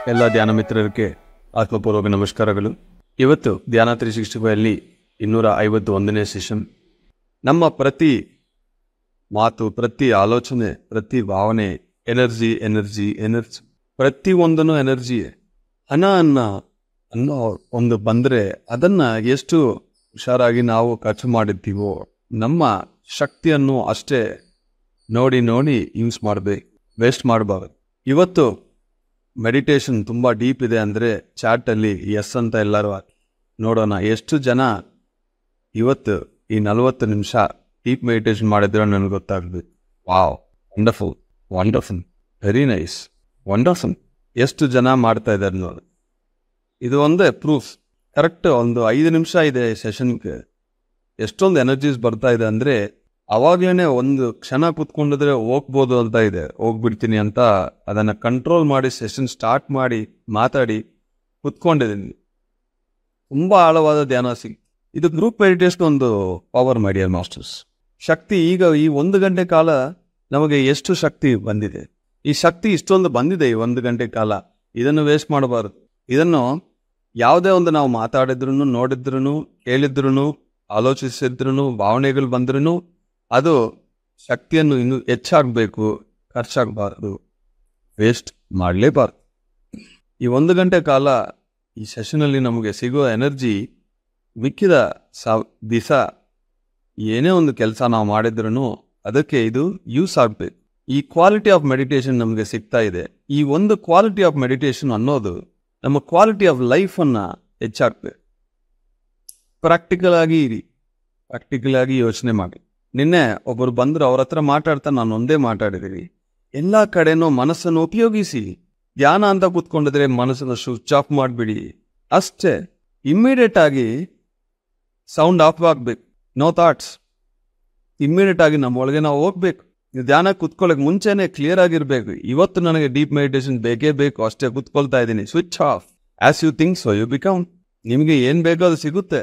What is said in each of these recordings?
ಎಲ್ಲ ಧ್ಯಾನ ಮಿತ್ರರಿಗೆ ಆತ್ಮಪೂರ್ವಕ ನಮಸ್ಕಾರಗಳು. ಇವತ್ತು ಧ್ಯಾನ 365 251ನೇ ಸೆಷನ್. ನಮ್ಮ ಪ್ರತಿ ಮಾತು, ಪ್ರತಿ ಆಲೋಚನೆ, ಪ್ರತಿ ಭಾವನೆ ಎನರ್ಜಿ ಎನರ್ಜಿ ಎನರ್ಜಿ, ಪ್ರತಿಯೊಂದನ್ನು ಎನರ್ಜಿಯೇ. ಹಣ ಅನ್ನೋ ಒಂದು ಬಂದರೆ ಅದನ್ನು ಎಷ್ಟು ಹುಷಾರಾಗಿ ನಾವು ಖರ್ಚು ಮಾಡಿರ್ತೀವೋ ನಮ್ಮ ಶಕ್ತಿಯನ್ನು ಅಷ್ಟೇ ನೋಡಿ ಯೂಸ್ ಮಾಡಬೇಕು, ವೇಸ್ಟ್ ಮಾಡಬಾರ್ದು. ಇವತ್ತು ಮೆಡಿಟೇಷನ್ ತುಂಬ ಡೀಪ್ ಇದೆ ಅಂದರೆ ಚಾಟಲ್ಲಿ ಎಸ್ ಅಂತ ಎಲ್ಲರೂ ನೋಡೋಣ. ಎಷ್ಟು ಜನ ಇವತ್ತು ಈ 40 ನಿಮಿಷ ಡೀಪ್ ಮೆಡಿಟೇಷನ್ ಮಾಡಿದ್ರೆ ನನಗೆ ಗೊತ್ತಾಗ್ಬೇಕು. Wow, wonderful wonderful, very nice, wonderful. ಎಷ್ಟು ಜನ ಮಾಡ್ತಾ ಇದ್ದಾರೆ ನೋಡಿ. ಇದು ಒಂದೇ ಪ್ರೂಫ್. ಕರೆಕ್ಟ್ ಒಂದು 5 ನಿಮಿಷ ಇದೆ ಸೆಷನ್ಗೆ, ಎಷ್ಟೊಂದು ಎನರ್ಜೀಸ್ ಬರ್ತಾ ಇದೆ ಅಂದರೆ ಅವಾಗಲೇ ಒಂದು ಕ್ಷಣ ಕೂತ್ಕೊಂಡಿದ್ರೆ ಹೋಗ್ಬೋದು ಅಂತ ಇದೆ, ಹೋಗ್ಬಿಡ್ತೀನಿ ಅಂತ ಅದನ್ನು ಕಂಟ್ರೋಲ್ ಮಾಡಿ ಸೆಷನ್ ಸ್ಟಾರ್ಟ್ ಮಾಡಿ ಮಾತಾಡಿ ಕೂತ್ಕೊಂಡಿದ್ದೀನಿ. ತುಂಬ ಆಳವಾದ ಧ್ಯಾನ ಇದು ಗ್ರೂಪ್ ಮೆಡಿಟೇಷನ್ ಒಂದು ಪವರ್, ಮೈ ಡಿಯರ್ ಮಾಸ್ಟರ್ಸ್. ಶಕ್ತಿ ಈಗ ಈ 1 ಗಂಟೆ ಕಾಲ ನಮಗೆ ಎಷ್ಟು ಶಕ್ತಿ ಬಂದಿದೆ, ಈ ಶಕ್ತಿ ಇಷ್ಟೊಂದು ಬಂದಿದೆ ಈ 1 ಗಂಟೆ ಕಾಲ. ಇದನ್ನು ವೇಸ್ಟ್ ಮಾಡಬಾರ್ದು. ಇದನ್ನು ಯಾವುದೇ ಒಂದು ನಾವು ಮಾತಾಡಿದ್ರು, ನೋಡಿದ್ರು, ಕೇಳಿದ್ರು, ಆಲೋಚಿಸಿದ್ರು, ಭಾವನೆಗಳು ಬಂದ್ರೂ ಅದು ಶಕ್ತಿಯನ್ನು ಇನ್ನೂ ಹೆಚ್ಚಾಗಬೇಕು, ಖರ್ಚಾಗಬಾರ್ದು, ವೇಸ್ಟ್ ಮಾಡಲೇಬಾರ್ದು. ಈ 1 ಗಂಟೆ ಕಾಲ ಈ ಸೆಷನಲ್ಲಿ ನಮಗೆ ಸಿಗೋ ಎನರ್ಜಿ ಮಿಕ್ಕಿದ ದಿವಸ ಏನೇ ಒಂದು ಕೆಲಸ ನಾವು ಮಾಡಿದ್ರೂ ಅದಕ್ಕೆ ಇದು ಯೂಸ್ ಆಗಬೇಕು. ಈ ಕ್ವಾಲಿಟಿ ಆಫ್ ಮೆಡಿಟೇಷನ್ ನಮಗೆ ಸಿಗ್ತಾ ಇದೆ. ಈ ಒಂದು ಕ್ವಾಲಿಟಿ ಆಫ್ ಮೆಡಿಟೇಷನ್ ಅನ್ನೋದು ನಮ್ಮ ಕ್ವಾಲಿಟಿ ಆಫ್ ಲೈಫನ್ನು ಹೆಚ್ಚಾಗಬೇಕು. ಪ್ರಾಕ್ಟಿಕಲ್ ಆಗಿ ಯೋಚನೆ ಮಾಡಿ. ನಿನ್ನೆ ಒಬ್ಬರು ಬಂದರು, ಅವ್ರ ಹತ್ರ ಮಾತಾಡ್ತಾ ನಾನು ಒಂದೇ ಮಾತಾಡಿದ್ದೀನಿ, ಎಲ್ಲ ಕಡೆನೂ ಮನಸ್ಸನ್ನು ಉಪಯೋಗಿಸಿ. ಧ್ಯಾನ ಅಂತ ಕೂತ್ಕೊಂಡಿದ್ರೆ ಮನಸ್ಸನ್ನು ಸ್ವಿಚ್ ಆಫ್ ಮಾಡಿಬಿಡಿ ಅಷ್ಟೇ. ಇಮ್ಮಿಡಿಯೇಟ್ ಆಗಿ ಸೌಂಡ್ ಆಫ್ ಆಗಬೇಕು, ನೋ ಥಾಟ್ಸ್. ಇಮ್ಮಿಡಿಯೇಟ್ ಆಗಿ ನಮ್ಮ ಒಳಗೆ ನಾವು ಹೋಗ್ಬೇಕು. ಧ್ಯಾನ ಕೂತ್ಕೊಳ್ಳೋಕೆ ಮುಂಚೆನೆ ಕ್ಲಿಯರ್ ಆಗಿರ್ಬೇಕು. ಇವತ್ತು ನನಗೆ ಡೀಪ್ ಮೆಡಿಟೇಷನ್ ಬೇಕೇ ಬೇಕು, ಅಷ್ಟೇ ಕೂತ್ಕೊಳ್ತಾ ಇದ್ದೀನಿ. Switch off. As you think so you become. ನಿಮಗೆ ಏನು ಬೇಕೋ ಅದು ಸಿಗುತ್ತೆ.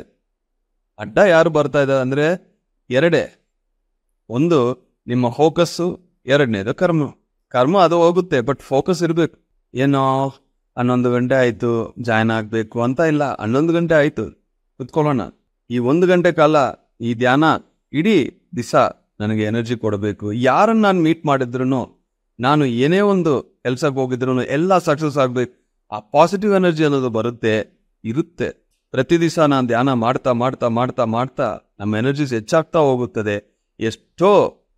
ಅಡ್ಡ ಯಾರು ಬರ್ತಾ ಇದ್ದಾರೆ ಅಂದರೆ ಎರಡೇ, ಒಂದು ನಿಮ್ಮ ಫೋಕಸ್ಸು, ಎರಡನೇದು ಕರ್ಮ ಅದು ಹೋಗುತ್ತೆ, ಬಟ್ ಫೋಕಸ್ ಇರಬೇಕು. ಏನೋ 11 ಗಂಟೆ ಆಯಿತು ಜಾಯ್ನ್ ಆಗಬೇಕು ಅಂತ ಇಲ್ಲ, 11 ಗಂಟೆ ಆಯಿತು ಕುತ್ಕೊಳ್ಳೋಣ. ಈ 1 ಗಂಟೆ ಕಾಲ ಈ ಧ್ಯಾನ ಇಡೀ ದಿವಸ ನನಗೆ ಎನರ್ಜಿ ಕೊಡಬೇಕು. ಯಾರನ್ನು ನಾನು ಮೀಟ್ ಮಾಡಿದ್ರು, ನಾನು ಏನೇ ಒಂದು ಕೆಲಸಕ್ಕೆ ಹೋಗಿದ್ರು ಎಲ್ಲ ಸಕ್ಸಸ್ ಆಗಬೇಕು. ಆ ಪಾಸಿಟಿವ್ ಎನರ್ಜಿ ಅನ್ನೋದು ಇರುತ್ತೆ. ಪ್ರತಿ ದಿವಸ ನಾನು ಧ್ಯಾನ ಮಾಡ್ತಾ ಮಾಡ್ತಾ ಮಾಡ್ತಾ ಮಾಡ್ತಾ ನಮ್ಮ ಎನರ್ಜೀಸ್ ಹೆಚ್ಚಾಗ್ತಾ ಹೋಗುತ್ತದೆ. ಎಷ್ಟೋ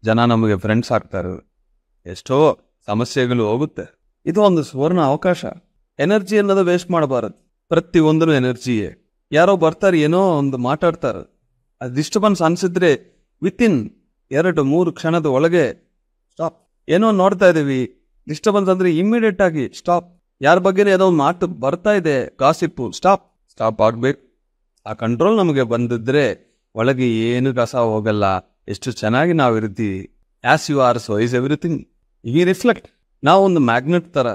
ಜನ ನಮಗೆ ಫ್ರೆಂಡ್ಸ್ ಆಗ್ತಾರೆ, ಎಷ್ಟೋ ಸಮಸ್ಯೆಗಳು ಹೋಗುತ್ತೆ. ಇದು ಒಂದು ಸುವರ್ಣ ಅವಕಾಶ. ಎನರ್ಜಿ ಅನ್ನೋದು ವೇಸ್ಟ್ ಮಾಡಬಾರದು. ಪ್ರತಿಯೊಂದೂ ಎನರ್ಜಿಯೇ. ಯಾರೋ ಬರ್ತಾರೆ, ಏನೋ ಒಂದು ಮಾತಾಡ್ತಾರೆ, ಅದು ಡಿಸ್ಟರ್ಬೆನ್ಸ್ ಅನಿಸಿದ್ರೆ ವಿತಿನ್ 2-3 ಕ್ಷಣದ ಒಳಗೆ ಸ್ಟಾಪ್. ಏನೋ ನೋಡ್ತಾ ಇದ್ದೀವಿ, ಡಿಸ್ಟರ್ಬೆನ್ಸ್ ಅಂದರೆ ಇಮ್ಮಿಡಿಯೇಟ್ ಆಗಿ ಸ್ಟಾಪ್. ಯಾರ ಬಗ್ಗೆ ಏನೋ ಮಾತು ಬರ್ತಾ ಇದೆ, ಗಾಸಿಪ್ಪು, ಸ್ಟಾಪ್ ಆಗಬೇಕು. ಆ ಕಂಟ್ರೋಲ್ ನಮಗೆ ಬಂದಿದ್ರೆ ಒಳಗೆ ಏನು ಕಸ ಹೋಗಲ್ಲ. ಎಷ್ಟು ಚೆನ್ನಾಗಿ ನಾವು ಇರ್ತೀವಿ. As you are so is everything. We reflect. ನಾವು ಒಂದು ಮ್ಯಾಗ್ನೆಟ್ ಥರ,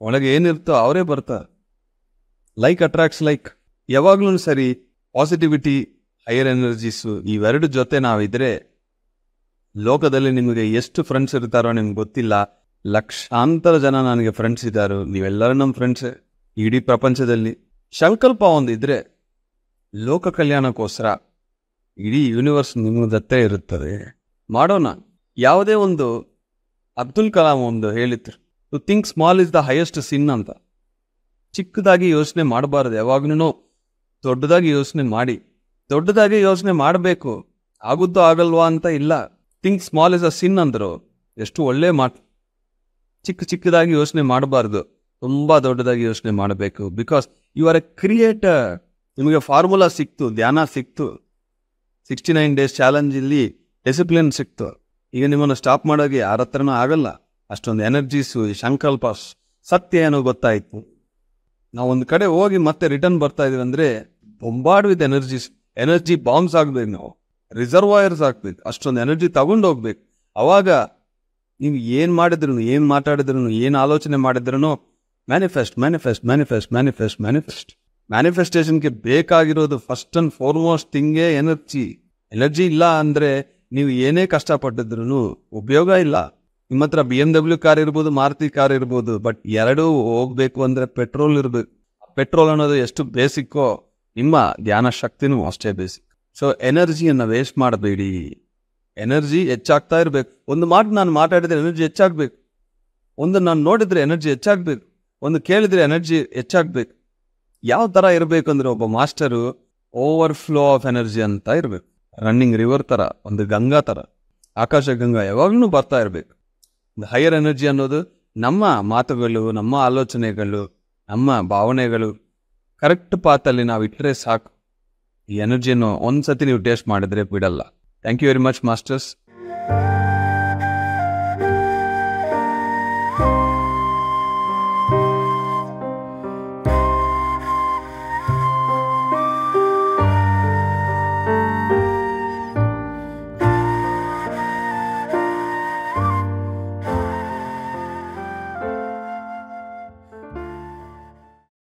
ಒಳಗೆ ಏನಿರ್ತೋ ಅವರೇ ಬರ್ತಾರೆ. Like attracts like. ಯಾವಾಗ್ಲೂ ಸರಿ ಪಾಸಿಟಿವಿಟಿ, ಹೈಯರ್ ಎನರ್ಜೀಸು ಇವೆರಡು ಜೊತೆ ನಾವಿದ್ರೆ ಲೋಕದಲ್ಲಿ ನಿಮಗೆ ಎಷ್ಟು ಫ್ರೆಂಡ್ಸ್ ಇರ್ತಾರೋ ನಿಮ್ಗೆ ಗೊತ್ತಿಲ್ಲ. ಲಕ್ಷಾಂತರ ಜನ ನನಗೆ ಫ್ರೆಂಡ್ಸ್ ಇದ್ದಾರೋ, ನೀವೆಲ್ಲರೂ ನಮ್ಮ ಫ್ರೆಂಡ್ಸೇ. ಇಡೀ ಪ್ರಪಂಚದಲ್ಲಿ ಸಂಕಲ್ಪ ಒಂದಿದ್ರೆ ಲೋಕ ಕಲ್ಯಾಣಕ್ಕೋಸ್ಕರ ಇಡೀ ಯೂನಿವರ್ಸ್ ನಿಮ್ಮ ಜೊತೆ ಇರುತ್ತದೆ. ಮಾಡೋಣ. ಯಾವುದೇ ಒಂದು ಅಬ್ದುಲ್ ಕಲಾಂ ಒಂದು ಹೇಳಿದ್ರು, to think small is the highest sin ಅಂತ. ಚಿಕ್ಕದಾಗಿ ಯೋಚನೆ ಮಾಡಬಾರ್ದು, ಯಾವಾಗ್ಲೂ ದೊಡ್ಡದಾಗಿ ಯೋಚನೆ ಮಾಡಿ. ದೊಡ್ಡದಾಗಿ ಯೋಚನೆ ಮಾಡಬೇಕು, ಆಗುತ್ತೋ ಆಗಲ್ವಾ ಅಂತ ಇಲ್ಲ. ಥಿಂಕ್ ಸ್ಮಾಲ್ ಇಸ್ ಅ ಸಿನ್ ಅಂದರು, ಎಷ್ಟು ಒಳ್ಳೆ ಮಾತು. ಚಿಕ್ಕದಾಗಿ ಯೋಚನೆ ಮಾಡಬಾರ್ದು, ತುಂಬ ದೊಡ್ಡದಾಗಿ ಯೋಚನೆ ಮಾಡಬೇಕು. Because you are a creator. ನಿಮಗೆ ಫಾರ್ಮುಲಾ ಸಿಕ್ತು, ಧ್ಯಾನ ಸಿಕ್ತು, 69 ಡೇಸ್ ಚಾಲೆಂಜಲ್ಲಿ ಡಿಸಿಪ್ಲಿನ್ ಸಿಕ್ತು. ಈಗ ನಿಮ್ಮನ್ನು ಸ್ಟಾಪ್ ಮಾಡೋಕ್ಕೆ ಯಾರ ಹತ್ರನೂ ಆಗಲ್ಲ. ಅಷ್ಟೊಂದು ಎನರ್ಜೀಸು, ಸಂಕಲ್ಪ, ಸತ್ಯ ಏನೋ ಗೊತ್ತಾಯಿತು. ನಾವು ಒಂದು ಕಡೆ ಹೋಗಿ ಮತ್ತೆ ರಿಟರ್ನ್ ಬರ್ತಾ ಇದೀವಿ ಅಂದರೆ ಬೊಂಬಾರ್ಡ್ ವಿತ್ ಎನರ್ಜಿ ಬಾಂಬ್ಸ್ ಆಗಬೇಕು. ನಾವು ರಿಸರ್ವಾಯರ್ಸ್ ಆಗಬೇಕು. ಅಷ್ಟೊಂದು ಎನರ್ಜಿ ತಗೊಂಡು ಹೋಗ್ಬೇಕು. ಅವಾಗ ನೀವು ಏನು ಮಾಡಿದ್ರು, ಏನು ಮಾತಾಡಿದ್ರು, ಏನು ಆಲೋಚನೆ ಮಾಡಿದ್ರು ಮ್ಯಾನಿಫೆಸ್ಟೇಷನ್ಗೆ ಬೇಕಾಗಿರೋದು ಫಸ್ಟ್ ಅಂಡ್ ಫಾರ್ಮೋಸ್ಟ್ ಥಿಂಗೇ ಎನರ್ಜಿ. ಇಲ್ಲ ಅಂದರೆ ನೀವು ಏನೇ ಕಷ್ಟಪಟ್ಟಿದ್ರು ಉಪಯೋಗ ಇಲ್ಲ. ನಿಮ್ಮ ಹತ್ರ BMW ಕಾರ್ ಇರ್ಬೋದು, ಮಾರುತಿ ಕಾರ್ ಇರ್ಬೋದು, ಬಟ್ ಎರಡೂ ಹೋಗ್ಬೇಕು ಅಂದರೆ ಪೆಟ್ರೋಲ್ ಇರಬೇಕು. ಪೆಟ್ರೋಲ್ ಅನ್ನೋದು ಎಷ್ಟು ಬೇಸಿಕ್ಕೋ ನಿಮ್ಮ ಧ್ಯಾನ ಶಕ್ತಿನೂ ಅಷ್ಟೇ ಬೇಸಿಕ್. ಸೊ ಎನರ್ಜಿಯನ್ನು ವೇಸ್ಟ್ ಮಾಡಬೇಡಿ. ಎನರ್ಜಿ ಹೆಚ್ಚಾಗ್ತಾ ಇರಬೇಕು. ಒಂದು ಮಾತು ನಾನು ಮಾತಾಡಿದ್ರೆ ಎನರ್ಜಿ ಹೆಚ್ಚಾಗಬೇಕು, ಒಂದು ನಾನು ನೋಡಿದ್ರೆ ಎನರ್ಜಿ ಹೆಚ್ಚಾಗಬೇಕು, ಒಂದು ಕೇಳಿದ್ರೆ ಎನರ್ಜಿ ಹೆಚ್ಚಾಗಬೇಕು. ಯಾವ ಥರ ಇರಬೇಕು ಅಂದರೆ ಒಬ್ಬ ಮಾಸ್ಟರು ಓವರ್ಫ್ಲೋ ಆಫ್ ಎನರ್ಜಿ ಅಂತ ಇರಬೇಕು. ರನ್ನಿಂಗ್ ರಿವರ್ ಥರ, ಒಂದು ಗಂಗಾ ಥರ, ಆಕಾಶ ಗಂಗಾ ಯಾವಾಗಲೂ ಬರ್ತಾ ಇರಬೇಕು. ಹೈಯರ್ ಎನರ್ಜಿ ಅನ್ನೋದು ನಮ್ಮ ಮಾತುಗಳು, ನಮ್ಮ ಆಲೋಚನೆಗಳು, ನಮ್ಮ ಭಾವನೆಗಳು ಕರೆಕ್ಟ್ ಪಾತಲ್ಲಿ ನಾವು ಇಟ್ಟರೆ ಸಾಕು. ಈ ಎನರ್ಜಿಯನ್ನು ಒಂದ್ಸತಿ ನೀವು ಟೇಸ್ಟ್ ಮಾಡಿದ್ರೆ ಬಿಡಲ್ಲ. Thank you very much masters.